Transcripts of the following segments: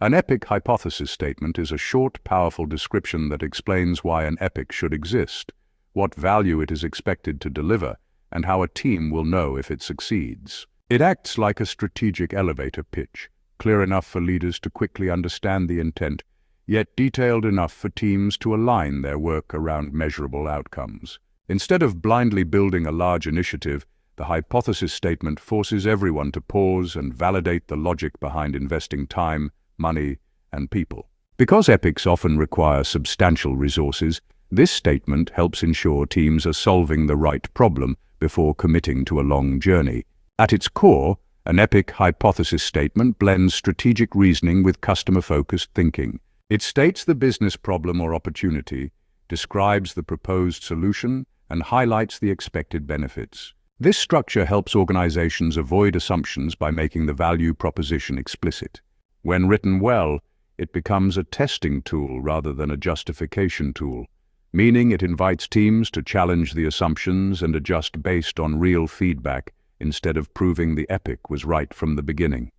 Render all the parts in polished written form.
An epic hypothesis statement is a short, powerful description that explains why an epic should exist, what value it is expected to deliver, and how a team will know if it succeeds. It acts like a strategic elevator pitch, clear enough for leaders to quickly understand the intent, yet detailed enough for teams to align their work around measurable outcomes. Instead of blindly building a large initiative, the hypothesis statement forces everyone to pause and validate the logic behind investing time, money, and people. Because epics often require substantial resources, this statement helps ensure teams are solving the right problem before committing to a long journey. At its core, an epic hypothesis statement blends strategic reasoning with customer-focused thinking. It states the business problem or opportunity, describes the proposed solution, and highlights the expected benefits. This structure helps organizations avoid assumptions by making the value proposition explicit. When written well, it becomes a testing tool rather than a justification tool, meaning it invites teams to challenge the assumptions and adjust based on real feedback instead of proving the epic was right from the beginning.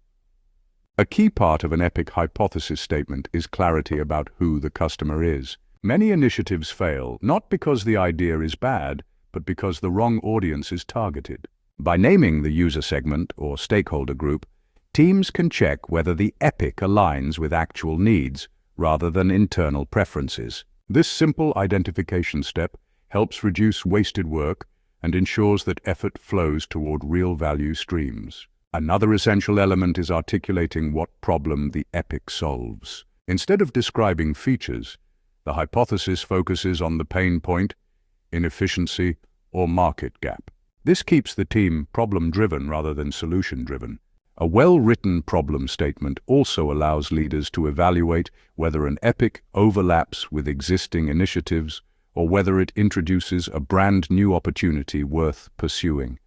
A key part of an epic hypothesis statement is clarity about who the customer is. Many initiatives fail not because the idea is bad, but because the wrong audience is targeted. By naming the user segment or stakeholder group, teams can check whether the epic aligns with actual needs rather than internal preferences. This simple identification step helps reduce wasted work and ensures that effort flows toward real value streams. Another essential element is articulating what problem the epic solves. Instead of describing features, the hypothesis focuses on the pain point, inefficiency, or market gap. This keeps the team problem-driven rather than solution-driven. A well-written problem statement also allows leaders to evaluate whether an epic overlaps with existing initiatives or whether it introduces a brand new opportunity worth pursuing.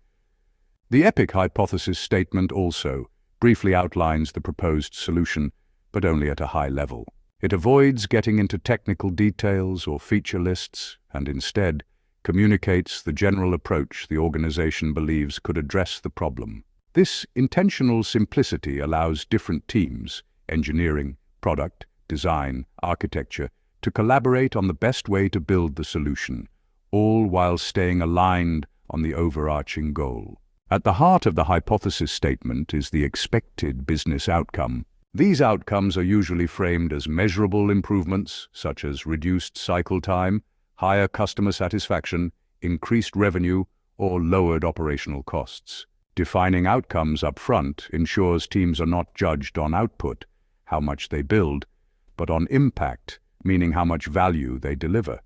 The epic hypothesis statement also briefly outlines the proposed solution, but only at a high level. It avoids getting into technical details or feature lists and instead communicates the general approach the organization believes could address the problem. This intentional simplicity allows different teams, engineering, product, design, architecture, to collaborate on the best way to build the solution, all while staying aligned on the overarching goal. At the heart of the hypothesis statement is the expected business outcome. These outcomes are usually framed as measurable improvements, such as reduced cycle time, higher customer satisfaction, increased revenue, or lowered operational costs. Defining outcomes up front ensures teams are not judged on output, how much they build, but on impact, meaning how much value they deliver.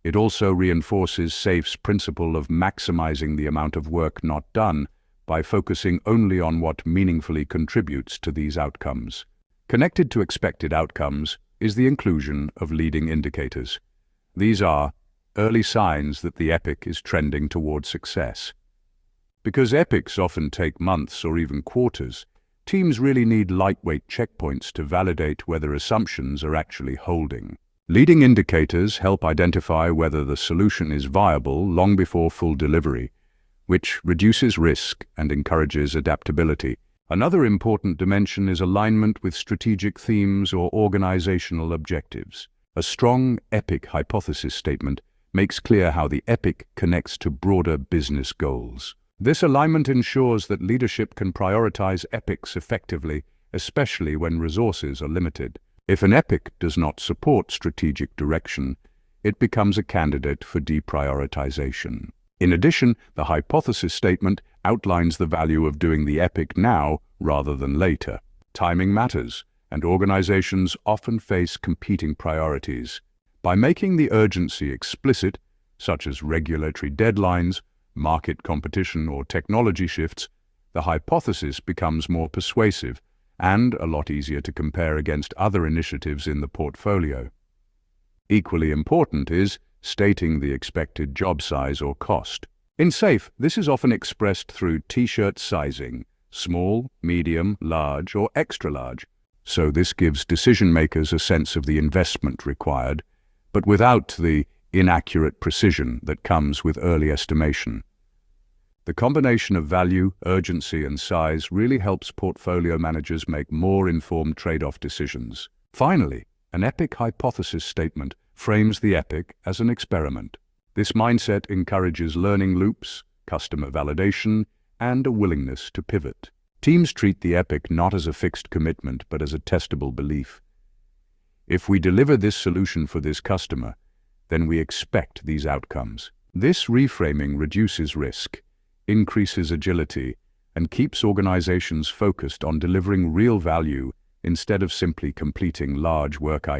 It also reinforces SAFE's principle of maximizing the amount of work not done by focusing only on what meaningfully contributes to these outcomes. Connected to expected outcomes is the inclusion of leading indicators. These are early signs that the epic is trending toward success. Because epics often take months or even quarters, teams really need lightweight checkpoints to validate whether assumptions are actually holding. Leading indicators help identify whether the solution is viable long before full delivery, which reduces risk and encourages adaptability. Another important dimension is alignment with strategic themes or organizational objectives. A strong epic hypothesis statement makes clear how the epic connects to broader business goals. This alignment ensures that leadership can prioritize epics effectively, especially when resources are limited. If an epic does not support strategic direction, it becomes a candidate for deprioritization. In addition, the hypothesis statement outlines the value of doing the epic now rather than later. Timing matters, and organizations often face competing priorities. By making the urgency explicit, such as regulatory deadlines, market competition, or technology shifts, the hypothesis becomes more persuasive and a lot easier to compare against other initiatives in the portfolio. Equally important is stating the expected job size or cost. In SAFE, this is often expressed through T-shirt sizing, small, medium, large, or extra large. So this gives decision-makers a sense of the investment required, but without the inaccurate precision that comes with early estimation. The combination of value, urgency, and size really helps portfolio managers make more informed trade-off decisions. Finally, an epic hypothesis statement frames the epic as an experiment. This mindset encourages learning loops, customer validation, and a willingness to pivot. Teams treat the epic not as a fixed commitment, but as a testable belief. If we deliver this solution for this customer, then we expect these outcomes. This reframing reduces risk, increases agility, and keeps organizations focused on delivering real value instead of simply completing large work items.